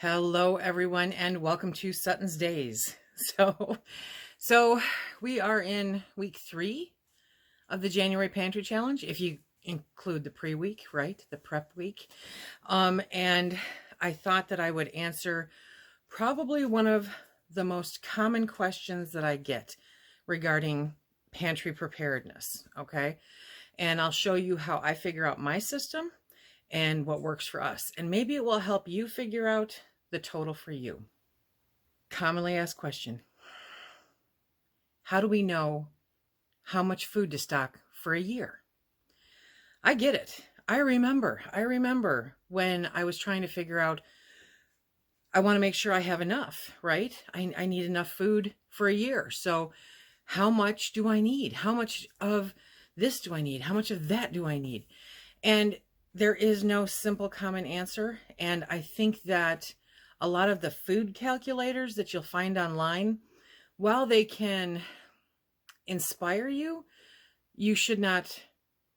Hello, everyone, and welcome to SuttonsDaze. So we are in week 3 of the January Pantry Challenge, if you include the pre-week, right? The prep week. And I thought that I would answer probably one of the most common questions that I get regarding pantry preparedness, okay? And I'll show you how I figure out my system and what works for us. And maybe it will help you figure out the total for you. Commonly asked question: how do we know how much food to stock for a year? I get it. I remember when I was trying to figure out, I want to make sure I have enough, right? I need enough food for a year. So how much do I need? How much of this do I need? How much of that do I need? And there is no simple common answer. And I think that a lot of the food calculators that you'll find online, while they can inspire you, you should not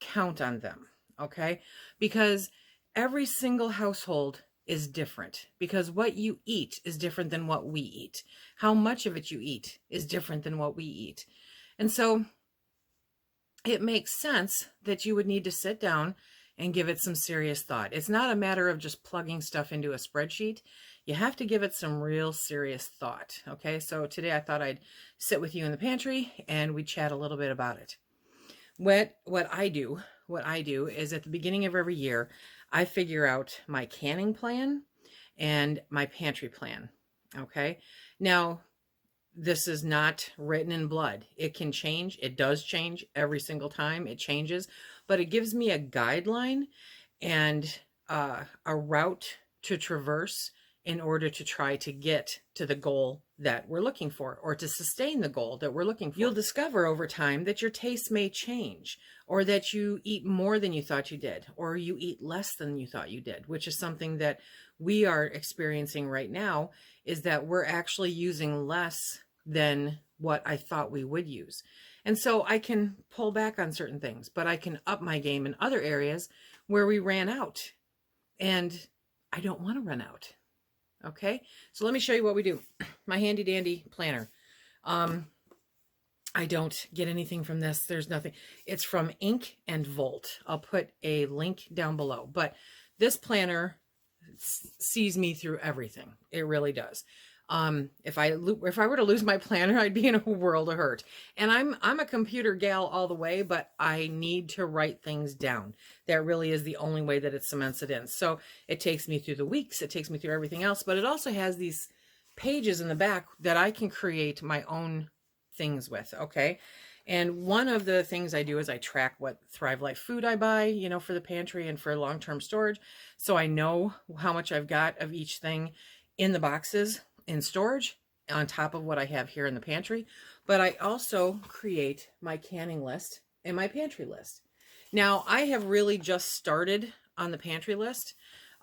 count on them, okay? Because every single household is different, because what you eat is different than what we eat. How much of it you eat is different than what we eat. And so it makes sense that you would need to sit down and give it some serious thought. It's not a matter of just plugging stuff into a spreadsheet. You have to give it some real serious thought. Okay, so today I thought I'd sit with you in the pantry and we'd chat a little bit about it. What I do is at the beginning of every year, I figure out my canning plan and my pantry plan. Okay, now this is not written in blood. It can change. It does change every single time. It changes, but it gives me a guideline and a route to traverse in order to try to get to the goal that we're looking for, or to sustain the goal that we're looking for. You'll discover over time that your tastes may change, or that you eat more than you thought you did, or you eat less than you thought you did, which is something that we are experiencing right now, is that we're actually using less than what I thought we would use. And so I can pull back on certain things, but I can up my game in other areas where we ran out, and I don't want to run out. Okay, so let me show you what we do. My handy dandy planner. I don't get anything from this. There's nothing. It's from Ink and Volt. I'll put a link down below. But this planner sees me through everything. It really does. If I were to lose my planner, I'd be in a world of hurt. And I'm a computer gal all the way, but I need to write things down. That really is the only way that it cements it in. So it takes me through the weeks, it takes me through everything else, but it also has these pages in the back that I can create my own things with, okay? And one of the things I do is I track what Thrive Life food I buy, you know, for the pantry and for long-term storage. So I know how much I've got of each thing in the boxes in storage on top of what I have here in the pantry. But I also create my canning list and my pantry list. Now, I have really just started on the pantry list.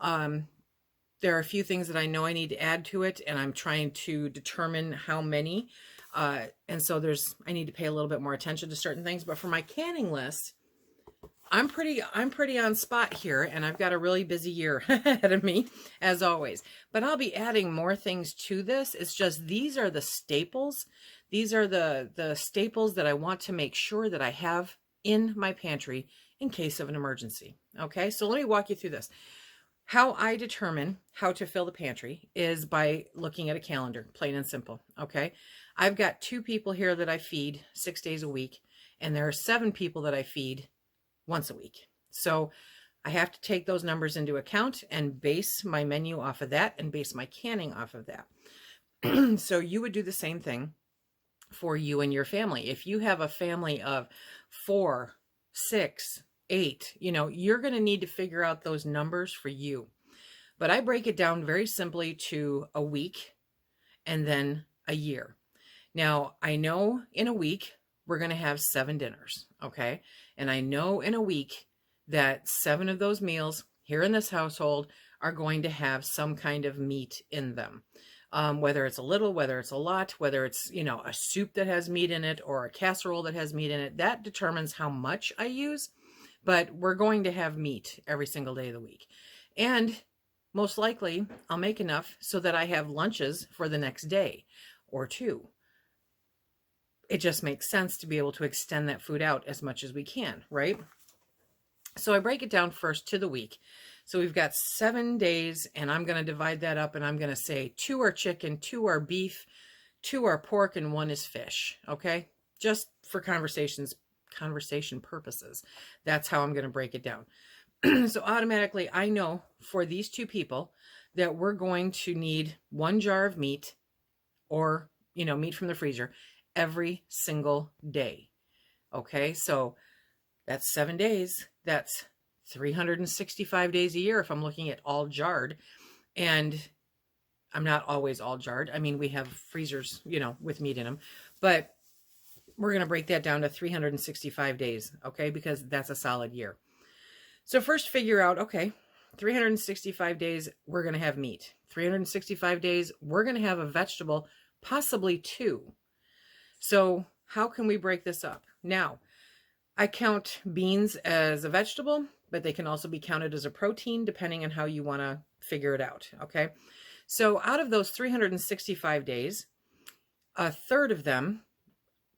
There are a few things that I know I need to add to it, and I'm trying to determine how many. And so I need to pay a little bit more attention to certain things. But for my canning list, I'm pretty on spot here, and I've got a really busy year ahead of me, as always. But I'll be adding more things to this. It's just these are the staples. These are the staples that I want to make sure that I have in my pantry in case of an emergency. Okay, so let me walk you through this. How I determine how to fill the pantry is by looking at a calendar, plain and simple. Okay, I've got 2 people here that I feed 6 days a week, and there are 7 people that I feed once a week. So I have to take those numbers into account and base my menu off of that and base my canning off of that. So you would do the same thing for you and your family. If you have a family of 4, 6, 8, you know, you're going to need to figure out those numbers for you. But I break it down very simply to a week and then a year. Now, I know in a week we're going to have 7 dinners, okay? And I know in a week that 7 of those meals here in this household are going to have some kind of meat in them. Whether it's a little, whether it's a lot, whether it's, you know, a soup that has meat in it or a casserole that has meat in it, that determines how much I use. But we're going to have meat every single day of the week. And most likely I'll make enough so that I have lunches for the next day or two. It just makes sense to be able to extend that food out as much as we can, right? So I break it down first to the week. So we've got 7 days, and I'm going to divide that up, and I'm going to say 2 are chicken, 2 are beef, 2 are pork, and 1 is fish. Okay? Just for conversation purposes. That's how I'm going to break it down. So automatically I know for these 2 people that we're going to need 1 jar of meat, or, meat from the freezer every single day. Okay? So that's 7 days. That's 365 days a year if I'm looking at all jarred. And I'm not always all jarred. I mean, we have freezers, with meat in them. But we're going to break that down to 365 days, okay? Because that's a solid year. So first figure out, okay, 365 days, we're going to have meat. 365 days, we're going to have a vegetable, possibly 2. So how can we break this up? Now, I count beans as a vegetable, but they can also be counted as a protein depending on how you want to figure it out, okay? So out of those 365 days, a third of them,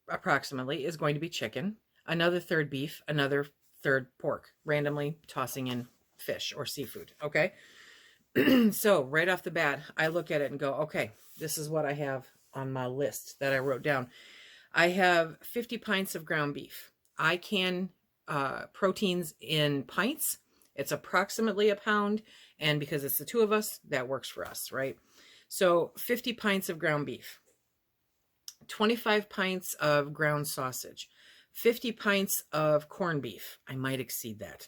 approximately, is going to be chicken, another third beef, another third pork, randomly tossing in fish or seafood, okay? So right off the bat, I look at it and go, okay, this is what I have on my list that I wrote down. I have 50 pints of ground beef. I can proteins in pints. It's approximately a pound. And because it's the 2 of us, that works for us, right? So 50 pints of ground beef, 25 pints of ground sausage, 50 pints of corned beef. I might exceed that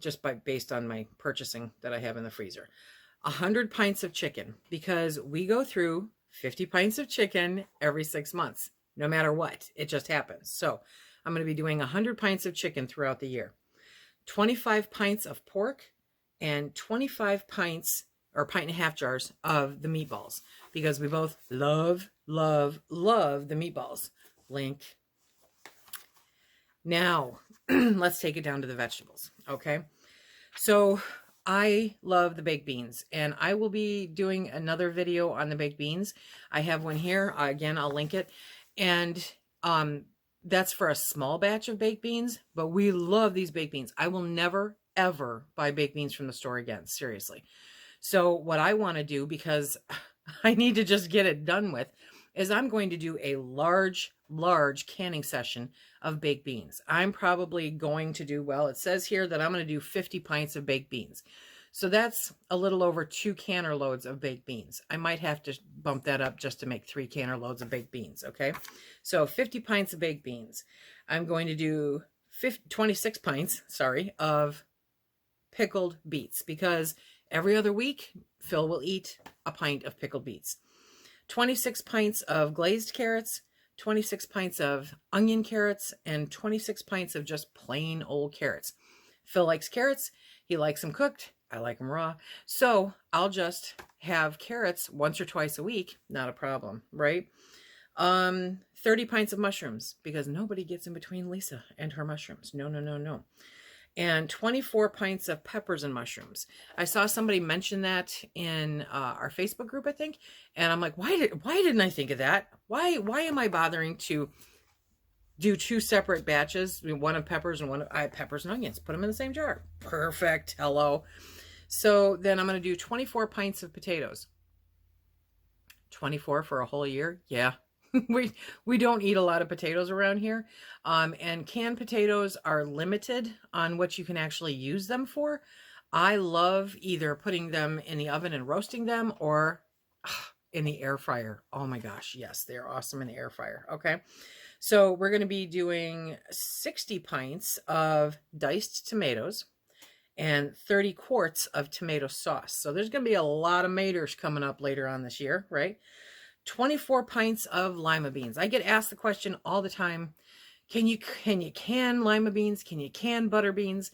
just based on my purchasing that I have in the freezer. 100 pints of chicken, because we go through 50 pints of chicken every 6 months, no matter what. It just happens. So I'm going to be doing 100 pints of chicken throughout the year, 25 pints of pork, and 25 pints or 1.5 jars of the meatballs, because we both love the meatballs. Blink. Now, let's take it down to the vegetables, okay? So I love the baked beans, and I will be doing another video on the baked beans. I have one here. Again, I'll link it. And that's for a small batch of baked beans, but we love these baked beans. I will never, ever buy baked beans from the store again, seriously. So what I want to do, because I need to just get it done with, is I'm going to do a large canning session of baked beans. I'm probably going to do, well, it says here that I'm going to do 50 pints of baked beans. So that's a little over 2 canner loads of baked beans. I might have to bump that up just to make 3 canner loads of baked beans, okay? So 50 pints of baked beans. I'm going to do 26 pints, of pickled beets, because every other week, Phil will eat a pint of pickled beets. 26 pints of glazed carrots, 26 pints of onion carrots, and 26 pints of just plain old carrots. Phil likes carrots. He likes them cooked. I like them raw. So I'll just have carrots once or twice a week. Not a problem, right? 30 pints of mushrooms, because nobody gets in between Lisa and her mushrooms. No. And 24 pints of peppers and mushrooms. I saw somebody mention that in our Facebook group, I think. And I'm like, why didn't I think of that? Why am I bothering to do 2 separate batches? One of peppers and one of peppers and onions. Put them in the same jar. Perfect. Hello. So then I'm going to do 24 pints of potatoes. 24 for a whole year? Yeah. We don't eat a lot of potatoes around here. And canned potatoes are limited on what you can actually use them for. I love either putting them in the oven and roasting them, or in the air fryer. Oh my gosh, yes, they're awesome in the air fryer. Okay, so we're going to be doing 60 pints of diced tomatoes and 30 quarts of tomato sauce. So there's going to be a lot of maters coming up later on this year, right? 24 pints of lima beans. I get asked the question all the time, can you can lima beans? Can you can butter beans?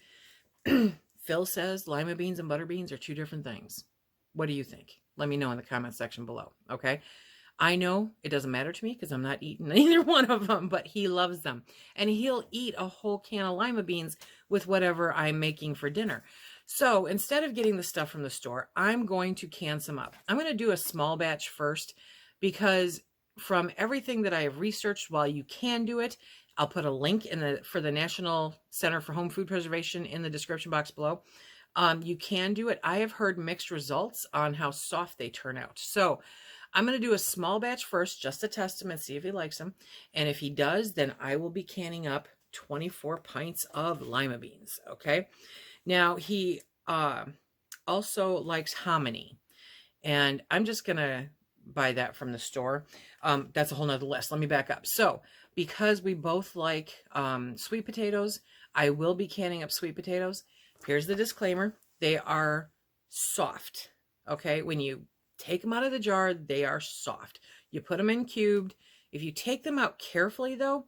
Phil says lima beans and butter beans are 2 different things. What do you think? Let me know in the comment section below, okay? I know it doesn't matter to me because I'm not eating either one of them, but he loves them. And he'll eat a whole can of lima beans with whatever I'm making for dinner. So instead of getting the stuff from the store, I'm going to can some up. I'm going to do a small batch first because from everything that I have researched, while you can do it, I'll put a link for the National Center for Home Food Preservation in the description box below. You can do it. I have heard mixed results on how soft they turn out. So I'm going to do a small batch first just to test them and see if he likes them. And if he does, then I will be canning up 24 pints of lima beans. Okay. Now, he also likes hominy, and I'm just going to buy that from the store. That's a whole nother list. Let me back up. So, because we both like sweet potatoes, I will be canning up sweet potatoes. Here's the disclaimer. They are soft, okay? When you take them out of the jar, they are soft. You put them in cubed. If you take them out carefully, though,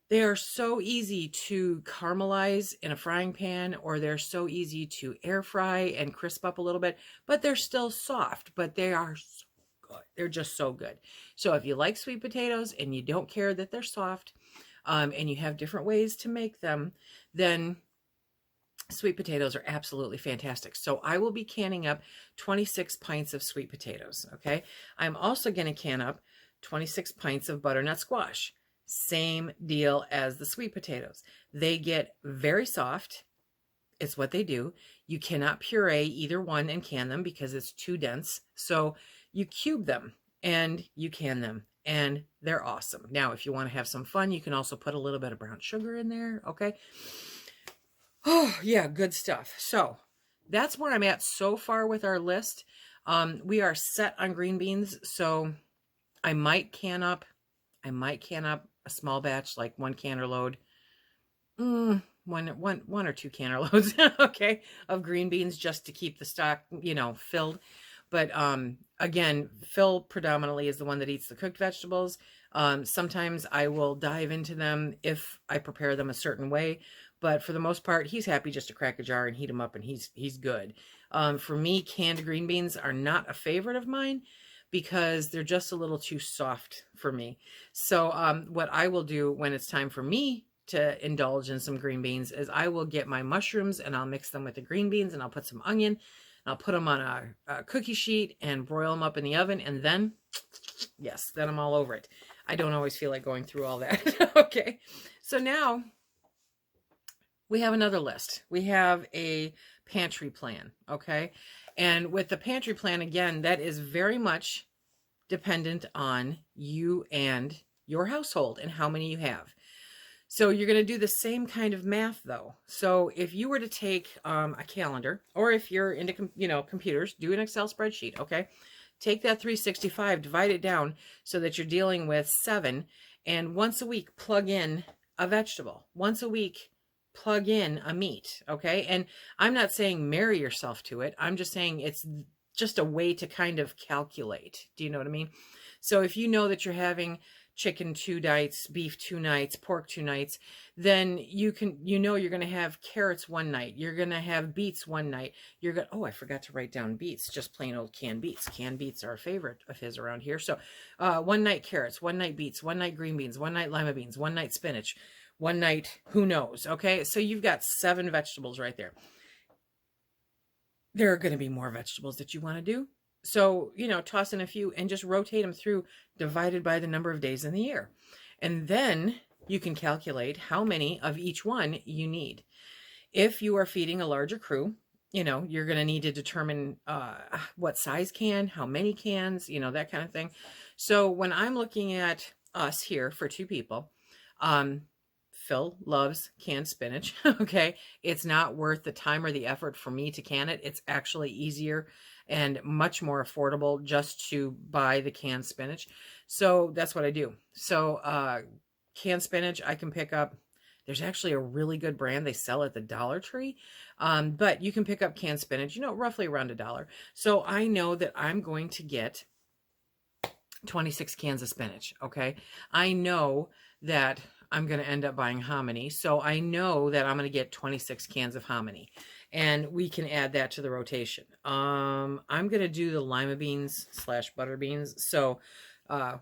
they are so easy to caramelize in a frying pan, or they're so easy to air fry and crisp up a little bit, but they're still soft, but they are so good. They're just so good. So if you like sweet potatoes and you don't care that they're soft, and you have different ways to make them, then sweet potatoes are absolutely fantastic. So I will be canning up 26 pints of sweet potatoes, okay? I'm also going to can up 26 pints of butternut squash. Same deal as the sweet potatoes. They get very soft. It's what they do. You cannot puree either one and can them because it's too dense. So you cube them and you can them, and they're awesome. Now, if you want to have some fun, you can also put a little bit of brown sugar in there, okay? Oh, yeah, good stuff. So that's where I'm at so far with our list. We are set on green beans, so I might can up a small batch, like 1 canner load, one or 2 canner loads, okay, of green beans, just to keep the stock, filled. But again, Phil predominantly is the one that eats the cooked vegetables. Sometimes I will dive into them if I prepare them a certain way, but for the most part, he's happy just to crack a jar and heat them up, and he's good. For me, canned green beans are not a favorite of mine, because they're just a little too soft for me. So what I will do when it's time for me to indulge in some green beans is I will get my mushrooms and I'll mix them with the green beans, and I'll put some onion and I'll put them on a cookie sheet and broil them up in the oven, and then, yes, then I'm all over it. I don't always feel like going through all that. Okay, so now we have another list. We have a pantry plan, okay? And with the pantry plan, again, that is very much dependent on you and your household and how many you have. So you're going to do the same kind of math, though. So if you were to take a calendar, or if you're into computers, do an Excel spreadsheet, okay? Take that 365, divide it down so that you're dealing with 7, and once a week plug in a vegetable. Once a week plug in a meat, okay? And I'm not saying marry yourself to it. I'm just saying it's just a way to kind of calculate. Do you know what I mean? So if you know that you're having chicken 2 nights, beef 2 nights, pork 2 nights, then you're going to have carrots 1 night. You're going to have beets 1 night. I forgot to write down beets, just plain old canned beets. Canned beets are a favorite of his around here. So 1 night carrots, 1 night beets, 1 night green beans, 1 night lima beans, 1 night spinach, 1 night, who knows, okay? So you've got 7 vegetables right there. There are going to be more vegetables that you want to do. So, toss in a few and just rotate them through, divided by the number of days in the year. And then you can calculate how many of each one you need. If you are feeding a larger crew, you're going to need to determine what size can, how many cans, that kind of thing. So when I'm looking at us here for 2 people, Phil loves canned spinach, okay? It's not worth the time or the effort for me to can it. It's actually easier and much more affordable just to buy the canned spinach. So that's what I do. So canned spinach I can pick up. There's actually a really good brand they sell at the Dollar Tree, but you can pick up canned spinach, roughly around $1. So I know that I'm going to get 26 cans of spinach, okay? I know that I'm going to end up buying hominy, so I know that I'm going to get 26 cans of hominy, and we can add that to the rotation. I'm going to do the lima beans / butter beans, so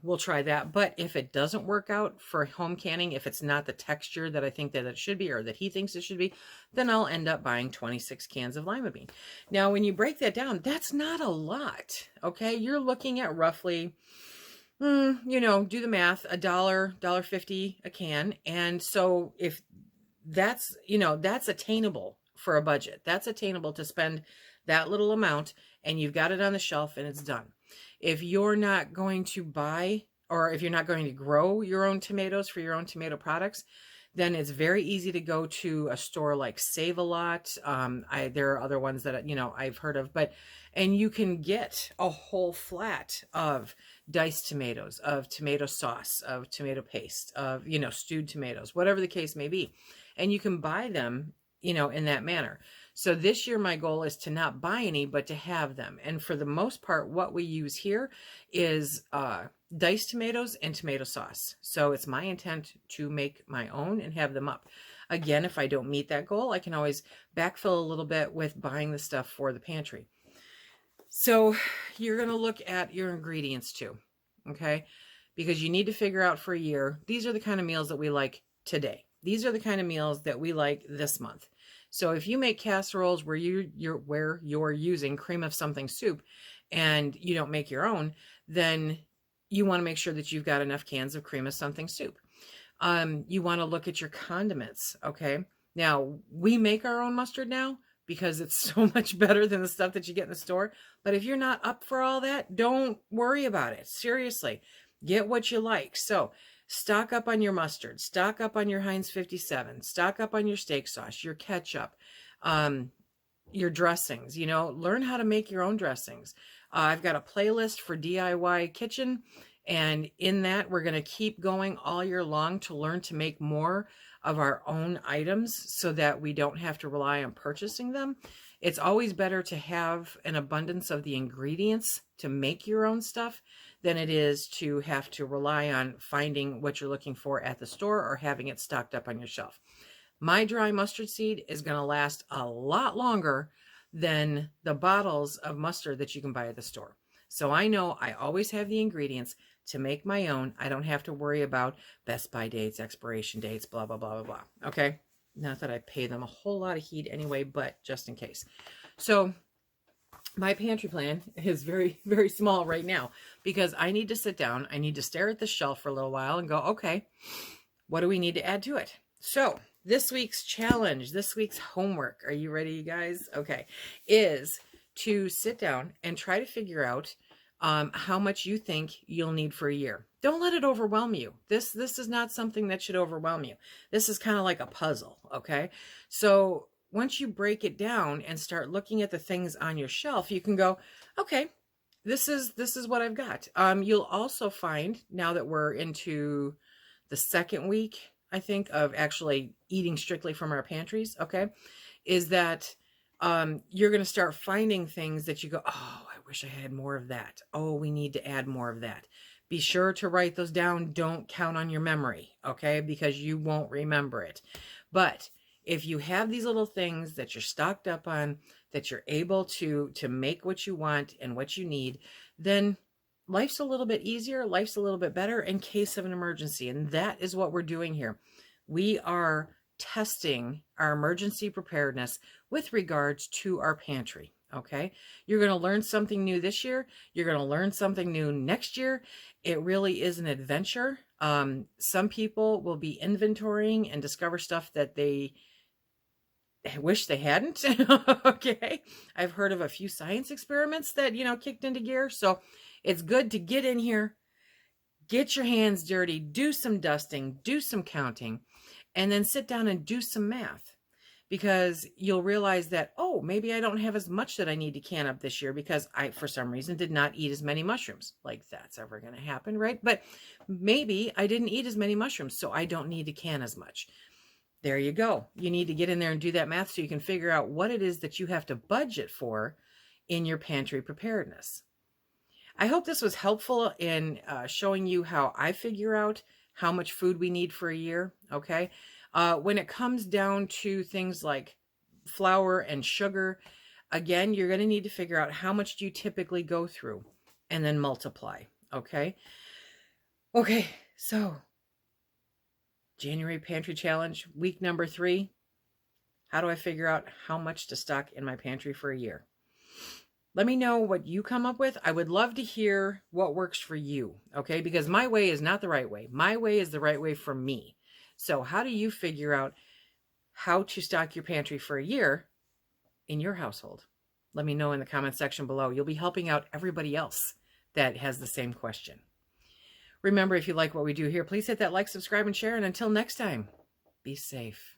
we'll try that. But if it doesn't work out for home canning, if it's not the texture that I think that it should be, or that he thinks it should be, then I'll end up buying 26 cans of lima bean. Now, when you break that down, that's not a lot. Okay. You're looking at roughly, you know, do the math, $1.50 a can. And so if that's, you know, that's attainable for a budget. That's attainable to spend that little amount, and you've got it on the shelf and it's done. If you're not going to buy, or if you're not going to grow your own tomatoes for your own tomato products, then it's very easy to go to a store like Save a Lot. There are other ones that, you know, I've heard of, and you can get a whole flat of diced tomatoes, of tomato sauce, of tomato paste, of, you know, stewed tomatoes, whatever the case may be. And you can buy them, you know, in that manner. So this year, my goal is to not buy any, but to have them. And for the most part, what we use here is diced tomatoes and tomato sauce. So it's my intent to make my own and have them up. Again, if I don't meet that goal, I can always backfill a little bit with buying the stuff for the pantry. So you're going to look at your ingredients too, okay? Because you need to figure out for a year, these are the kind of meals that we like today. These are the kind of meals that we like this month. So if you make casseroles where you're using cream of something soup and you don't make your own, then you want to make sure that you've got enough cans of cream of something soup. You want to look at your condiments, okay? Now, we make our own mustard now because it's so much better than the stuff that you get in the store. But if you're not up for all that, don't worry about it. Seriously, get what you like. So stock up on your mustard, stock up on your Heinz 57, stock up on your steak sauce, your ketchup, your dressings, you know, learn how to make your own dressings. I've got a playlist for DIY kitchen, and in that we're going to keep going all year long to learn to make more of our own items so that we don't have to rely on purchasing them. It's always better to have an abundance of the ingredients to make your own stuff than it is to have to rely on finding what you're looking for at the store or having it stocked up on your shelf. My dry mustard seed is going to last a lot longer than the bottles of mustard that you can buy at the store. So I know I always have the ingredients to make my own. I don't have to worry about best by dates, expiration dates, blah, blah, blah, blah, blah. Okay? Not that I pay them a whole lot of heed anyway, but just in case. So my pantry plan is very, very small right now because I need to sit down. I need to stare at the shelf for a little while and go, okay, what do we need to add to it? So this week's challenge, this week's homework, are you ready, you guys? Okay, is to sit down and try to figure out how much you think you'll need for a year. Don't let it overwhelm you. This is not something that should overwhelm you. This is kind of like a puzzle, okay? So once you break it down and start looking at the things on your shelf, you can go, okay, this is what I've got. You'll also find, now that we're into the second week, I think, of actually eating strictly from our pantries, okay, is that you're going to start finding things that you go, oh, I wish I had more of that. Oh, we need to add more of that. Be sure to write those down. Don't count on your memory, okay, because you won't remember it. But if you have these little things that you're stocked up on, that you're able to make what you want and what you need, then life's a little bit easier. Life's a little bit better in case of an emergency. And that is what we're doing here. We are testing our emergency preparedness with regards to our pantry. Okay. You're going to learn something new this year. You're going to learn something new next year. It really is an adventure. Some people will be inventorying and discover stuff that they wish they hadn't. Okay. I've heard of a few science experiments that, kicked into gear. So it's good to get in here, get your hands dirty, do some dusting, do some counting, and then sit down and do some math, because you'll realize that, oh, maybe I don't have as much that I need to can up this year because I, for some reason, did not eat as many mushrooms. Like, that's ever going to happen, right? But maybe I didn't eat as many mushrooms, so I don't need to can as much. There you go. You need to get in there and do that math so you can figure out what it is that you have to budget for in your pantry preparedness. I hope this was helpful in showing you how I figure out how much food we need for a year, okay? When it comes down to things like flour and sugar, again, you're going to need to figure out how much do you typically go through and then multiply, okay? Okay, so January Pantry Challenge, week number 3. How do I figure out how much to stock in my pantry for a year? Let me know what you come up with. I would love to hear what works for you, okay? Because my way is not the right way. My way is the right way for me. So how do you figure out how to stock your pantry for a year in your household? Let me know in the comment section below. You'll be helping out everybody else that has the same question. Remember, if you like what we do here, please hit that like, subscribe, and share. And until next time, be safe.